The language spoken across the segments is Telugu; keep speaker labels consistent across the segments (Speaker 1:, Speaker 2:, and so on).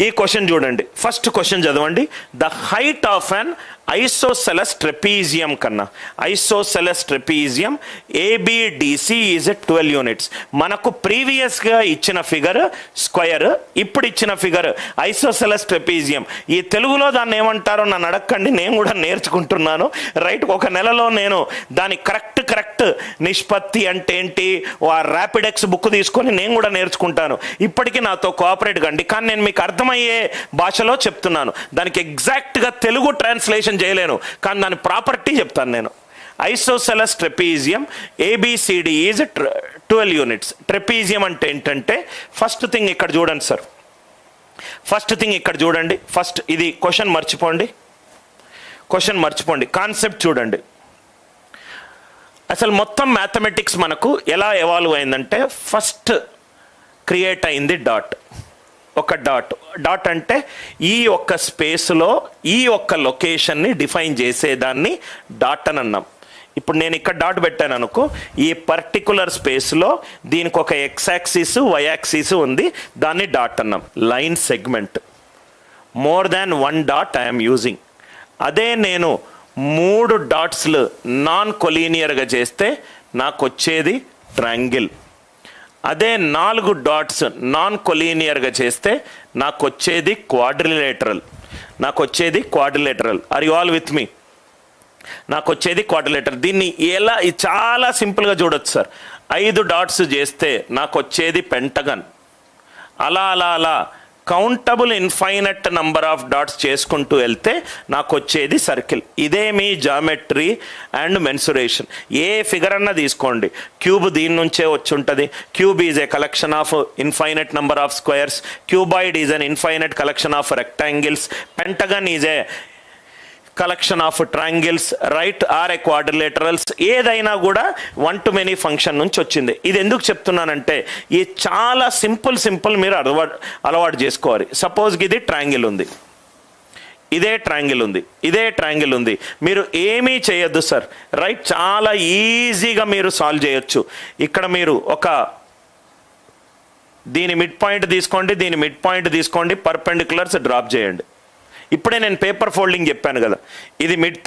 Speaker 1: ఈ క్వశ్చన్ చూడండి, ఫస్ట్ క్వశ్చన్ చదవండి. The height of an isosceles trapezium కన్నా, isosceles trapezium A B D C is 12 units. మనకు ప్రీవియస్గా ఇచ్చిన ఫిగర్ స్క్వయర్, ఇప్పుడు ఇచ్చిన ఫిగర్ ఐసోసెలస్ ట్రెపీజియం. ఈ తెలుగులో దాన్ని ఏమంటారో నన్ను అడగండి, నేను కూడా నేర్చుకుంటున్నాను. రైట్, ఒక నెలలో నేను దాని కరెక్ట్ నిష్పత్తి అంటే ఏంటి, ఆ ర్యాపిడెక్స్ బుక్ తీసుకొని నేను కూడా నేర్చుకుంటాను. ఇప్పటికీ నాతో కోఆపరేట్ కండి, కానీ నేను మీకు అర్థమయ్యే భాషలో చెప్తున్నాను. దానికి ఎగ్జాక్ట్గా తెలుగు ట్రాన్స్లేషన్ చేయలేను, కానీ దాని ప్రాపర్టీ చెప్తాను నేను. Isosceles trapezium ABCD is 12 units. Trapezium అంటే ఏంటంటే, ఫస్ట్ థింగ్ ఇక్కడ చూడండి సార్, ఫస్ట్ థింగ్ ఇక్కడ చూడండి. ఫస్ట్ ఇది క్వశ్చన్ మర్చిపోండి, కాన్సెప్ట్ చూడండి. అసలు మొత్తం మ్యాథమెటిక్స్ మనకు ఎలా ఎవాల్వ్ అయిందంటే, ఫస్ట్ క్రియేట్ అయింది డాట్. ఒక డాట్ అంటే ఈ ఒక్క స్పేస్లో ఈ ఒక్క లొకేషన్ని డిఫైన్ చేసేదాన్ని డాట్ అని అన్నాం. ఇప్పుడు నేను ఇక్కడ డాట్ పెట్టాను అనుకో, ఈ పర్టికులర్ స్పేస్లో దీనికి ఒక ఎక్స్ యాక్సిస్ వై యాక్సిస్ ఉంది, దాన్ని డాట్ అన్నాం. Line segment, more than 1 dot I'm using. అదే నేను 3 డాట్స్లు నాన్ కొలీనియర్గా చేస్తే నాకు వచ్చేది ట్రయాంగిల్. అదే 4 డాట్స్ నాన్ కొలీనియర్గా చేస్తే నాకు వచ్చేది quadrilateral. Are you all with me? నాకు వచ్చేది క్వాడ్రిలేటరల్. దీన్ని ఎలా, చాలా సింపుల్గా చూడొచ్చు సార్. 5 డాట్స్ చేస్తే నాకు వచ్చేది పెంటగన్. అలా countable infinite number of dots చేసుకుంటూ వెళ్తే నాకు వచ్చేది సర్కిల్. ఇదే మీ జామెట్రీ అండ్ మెన్సురేషన్. ఏ ఫిగర్ అన్నా తీసుకోండి, క్యూబ్ దీని నుంచే వచ్చి ఉంటుంది. Cube is a collection of infinite number of squares. Cuboid is an infinite collection of rectangles. Pentagon is a collection of triangles, right, or a quadrilaterals. ఏదైనా కూడా 1 to many ఫంక్షన్ నుంచి వచ్చింది. ఇది ఎందుకు చెప్తున్నానంటే, ఈ చాలా సింపుల్ మీరు అలవాటు చేసుకోవాలి. సపోజ్ ఇది ట్రయాంగిల్ ఉంది, ఇదే ట్రయాంగిల్ ఉంది, మీరు ఏమీ చేయొద్దు సార్. రైట్, చాలా ఈజీగా మీరు సాల్వ్ చేయొచ్చు. ఇక్కడ మీరు దీని మిడ్ పాయింట్ తీసుకోండి, పర్పెండిక్యులర్స్ డ్రాప్ చేయండి. ఇప్పుడే నేను పేపర్ ఫోల్డింగ్ చెప్పాను కదా, ఇది మిడ్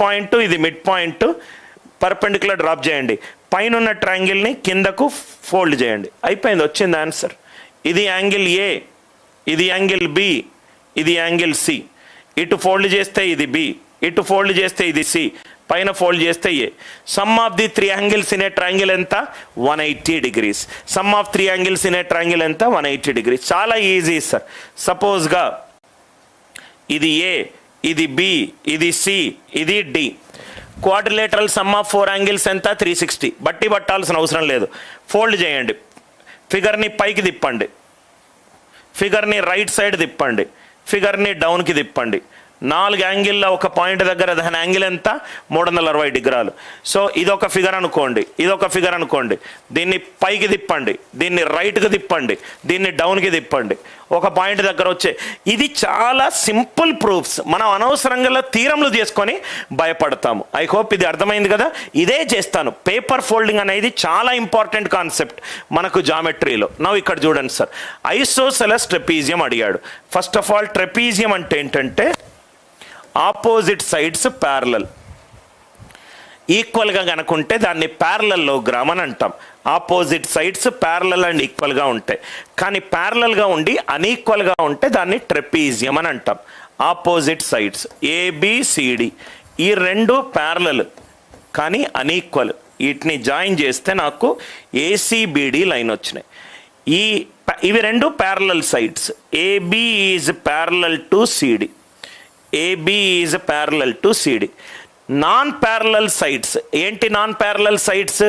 Speaker 1: పాయింట్, పర్పెండిక్యులర్ డ్రాప్ చేయండి. పైన ఉన్న ట్రయాంగిల్ని కిందకు ఫోల్డ్ చేయండి, అయిపోయింది, వచ్చింది ఆన్సర్. ఇది యాంగిల్ ఏ, ఇది యాంగిల్ బి, ఇది యాంగిల్ సి. ఇటు ఫోల్డ్ చేస్తే ఇది బి, ఇటు ఫోల్డ్ చేస్తే ఇది సి, పైన ఫోల్డ్ చేస్తే A. Sum of the 3 angles in a triangle ఎంత? 180 degrees. Sum of 3 angles in a triangle ఎంత? 180 degrees. చాలా ఈజీ సార్. సపోజ్గా ఇది ఏ, ఇది బి, ఇది సి, ఇది D. Quadrilateral sum of 4 angles ఎంత? 360. పట్టాల్సిన అవసరం లేదు. ఫోల్డ్ చేయండి, ఫిగర్ని పైకి తిప్పండి, ఫిగర్ని రైట్ సైడ్ తిప్పండి, ఫిగర్ని డౌన్కి తిప్పండి. 4 యాంగిల్లో ఒక పాయింట్ దగ్గర దాని యాంగిల్ ఎంత? 360 degrees. సో ఇదొక ఫిగర్ అనుకోండి, దీన్ని పైకి తిప్పండి, దీన్ని రైట్కి తిప్పండి, దీన్ని డౌన్కి తిప్పండి, ఒక పాయింట్ దగ్గర వచ్చే. ఇది చాలా సింపుల్ ప్రూఫ్స్. మనం అనవసరంగా థీరంలు చేసుకొని భయపడతాము. ఐ హోప్ ఇది అర్థమైంది కదా. ఇదే చేస్తాను. పేపర్ ఫోల్డింగ్ అనేది చాలా ఇంపార్టెంట్ కాన్సెప్ట్ మనకు జామెట్రీలో. నవ్వు ఇక్కడ చూడండి సార్, ఐసోసెలస్ ట్రెపీజియం అడిగాడు. ఫస్ట్ ఆఫ్ ఆల్, ట్రెపీజియం అంటే ఏంటంటే ఆపోజిట్ సైడ్స్ ప్యారలల్. ఈక్వల్గా కనుకుంటే దాన్ని ప్యారలలోగ్రామ్ అని అంటాం. ఆపోజిట్ సైడ్స్ ప్యారలల్ అండ్ ఈక్వల్గా ఉంటాయి, కానీ ప్యారలల్గా ఉండి అన్ఈక్వల్గా ఉంటే దాన్ని ట్రెపీజియం అని అంటాం. ఆపోజిట్ సైడ్స్ ఏబిసిడి, ఈ 2 ప్యారలల్ కానీ అన్ఈక్వల్. వీటిని జాయిన్ చేస్తే నాకు ఏసీబీడి లైన్ వచ్చినాయి. ఇవి 2 parallel sides. A B is parallel to C D, A B is parallel to C D. Non parallel sides ఏంటి? Non parallel sides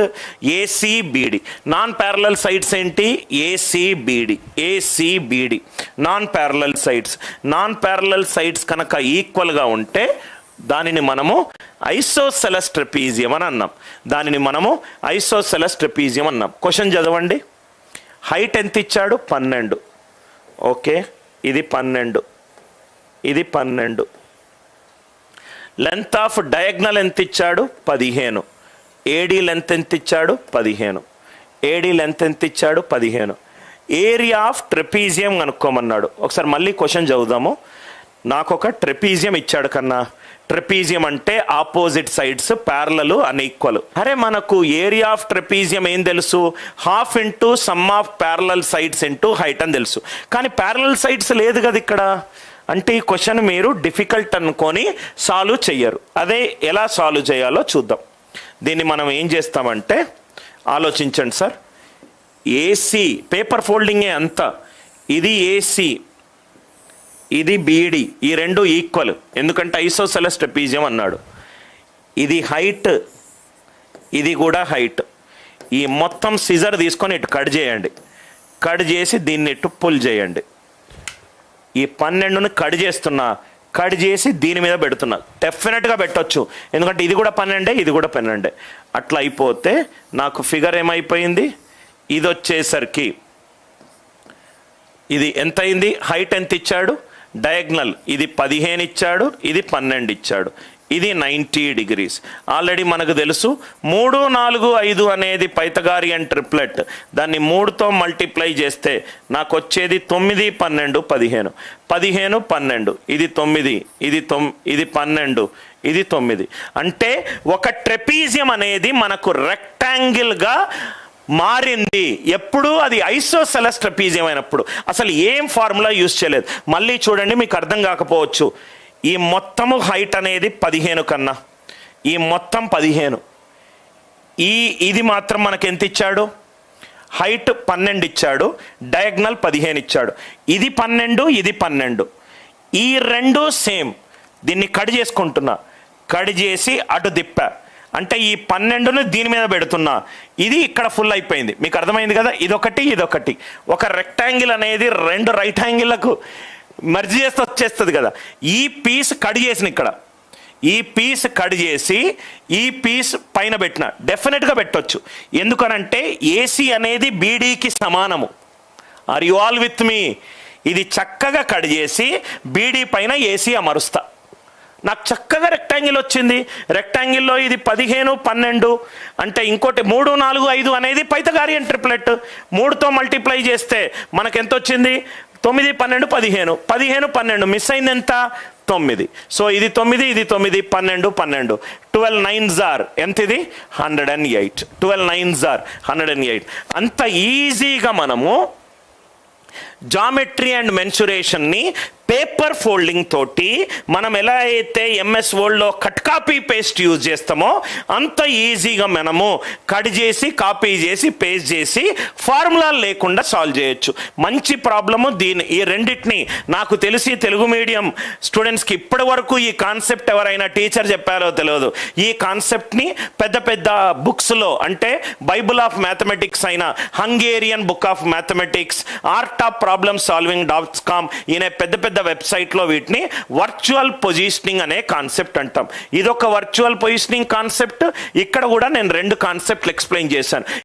Speaker 1: A C B D. Non parallel sides ఏంటి? ఏసీబీడి. నాన్ ప్యారలల్ సైడ్స్ కనుక ఈక్వల్గా ఉంటే దానిని మనము ఐసోసెలస్ ట్రెపీజియం అని అన్నాం. క్వశ్చన్ చదవండి. హైట్ ఎంత ఇచ్చాడు? 12. ఓకే, ఇది 12, ఇది 12. లెంత్ ఆఫ్ డయాగ్నల్ ఎంత ఇచ్చాడు? 15. ఏడీ లెంత్ ఎంత ఇచ్చాడు? 15. ఏరియా ఆఫ్ ట్రెపీజియం కనుక్కోమన్నాడు. ఒకసారి మళ్ళీ క్వశ్చన్ చదువుదాము. నాకు ఒక ట్రెపీజియం ఇచ్చాడు కన్నా. ట్రెపీజియం అంటే ఆపోజిట్ సైడ్స్ ప్యారలల్ అన్ఈక్వల్. అరే మనకు ఏరియా ఆఫ్ ట్రెపీజియం ఏం తెలుసు? Half into some of parallel sides into height అని తెలుసు. కానీ ప్యారలల్ సైడ్స్ లేదు కదా ఇక్కడ. అంటే ఈ క్వశ్చన్ మీరు డిఫికల్ట్ అనుకొని సాల్వ్ చెయ్యరు. అదే ఎలా సాల్వ్ చేయాలో చూద్దాం. దీన్ని మనం ఏం చేస్తామంటే, ఆలోచించండి సార్. ఏసీ పేపర్ ఫోల్డింగే అంతా. ఇది ఏసీ, ఇది బీడి, ఈ రెండు ఈక్వల్, ఎందుకంటే ఐసోసెలస్ ట్రెపీజియం అన్నాడు. ఇది హైట్, ఇది కూడా హైట్. ఈ మొత్తం సిజర్ తీసుకొని ఇటు కట్ చేయండి. కట్ చేసి దీన్ని ఇటు పుల్ చేయండి. ఈ 12ని కట్ చేస్తున్నా, కట్ చేసి దీని మీద పెడుతున్నా. డెఫినెట్గా పెట్టొచ్చు, ఎందుకంటే ఇది కూడా 12, ఇది కూడా 12. అట్లా అయిపోతే నాకు ఫిగర్ ఏమైపోయింది? ఇది వచ్చేసరికి ఇది ఎంత అయింది? హైట్ ఎంత ఇచ్చాడు? డయాగ్నల్ ఇది 15 ఇచ్చాడు, ఇది 12 ఇచ్చాడు. ఇది 90 degrees. ఆల్రెడీ మనకు తెలుసు 3, 4, 5 అనేది పైథాగోరియన్ ట్రిప్లెట్. దాన్ని 3తో మల్టిప్లై చేస్తే నాకు వచ్చేది 9, 12, 15. 15, 12, ఇది 9, ఇది 12, ఇది 9. అంటే ఒక ట్రెపీజియం అనేది మనకు రెక్టాంగిల్గా మారింది ఎప్పుడు? అది ఐసోసెలస్ ట్రెపీజియం అయినప్పుడు. అసలు ఏం ఫార్ములా యూజ్ చేయలేదు. మళ్ళీ చూడండి, మీకు అర్థం కాకపోవచ్చు. ఈ మొత్తము హైట్ అనేది 15 కన్నా, ఈ మొత్తం 15, ఇది మాత్రం మనకు ఎంత ఇచ్చాడు? హైట్ 12 ఇచ్చాడు, డయాగ్నల్ 15 ఇచ్చాడు. ఇది 12, ఇది 12. ఈ రెండు సేమ్. దీన్ని కట్ చేసుకుంటున్నా, కట్ చేసి అటు దిప్పా. అంటే ఈ 12ను దీని మీద పెడుతున్నా, ఇది ఇక్కడ ఫుల్ అయిపోయింది. మీకు అర్థమైంది కదా? ఇదొకటి, ఇదొకటి. ఒక రెక్టాంగిల్ అనేది 2 రైట్ యాంగిల్లకు మర్జ్ చేస్తే వచ్చేస్తుంది కదా. ఈ పీస్ కట్ చేసిన, ఇక్కడ ఈ పీస్ కట్ చేసి ఈ పీస్ పైన పెట్టిన, డెఫినెట్గా పెట్టొచ్చు. ఎందుకనంటే ఏసీ అనేది బీడీకి సమానము. ఆర్ యు ఆల్ విత్ మీ? ఇది చక్కగా కట్ చేసి బీడీ పైన ఏసీ అమరుస్తా. నాకు చక్కగా రెక్టాంగిల్ వచ్చింది. రెక్టాంగిల్లో ఇది 15, 12. అంటే ఇంకోటి 3, 4, 5 అనేది పైథాగోరియన్ ట్రిప్లెట్. 3తో మల్టిప్లై చేస్తే మనకు ఎంత వచ్చింది? 9, 12, 15. 15, 12 మిస్ అయింది ఎంత? 9. సో ఇది 9, ఇది 9, 12, 12. 12 9s are ఎంత? ఇది 108. 12 9s are 108. అంత ఈజీగా మనము జామెట్రీ అండ్ మెన్సురేషన్ని పేపర్ ఫోల్డింగ్ తోటి మనం ఎలా అయితే ఎంఎస్ వర్డ్లో కట్ కాపీ పేస్ట్ యూజ్ చేస్తామో అంత ఈజీగా మనము కట్ చేసి, కాపీ చేసి, పేస్ట్ చేసి ఫార్ములా లేకుండా సాల్వ్ చేయొచ్చు. మంచి ప్రాబ్లము. ఈ రెండింటిని నాకు తెలిసి తెలుగు మీడియం స్టూడెంట్స్కి ఇప్పటి వరకు ఈ కాన్సెప్ట్ ఎవరైనా టీచర్ చెప్పారో తెలియదు. ఈ కాన్సెప్ట్ని పెద్ద పెద్ద బుక్స్లో, అంటే బైబుల్ ఆఫ్ మ్యాథమెటిక్స్ అయిన Hungarian book of mathematics, art of problem solving.com ఈయన పెద్ద పెద్ద వెబ్సైట్లో వీటిని వర్చువల్ పొజిషనింగ్ అనే కాన్సెప్ట్ అంటాం. ఇదొక వర్చువల్ పొజిషనింగ్ కాన్సెప్ట్. ఇక్కడ కూడా నేను 2 కాన్సెప్ట్లు ఎక్స్ప్లెయిన్ చేశాను.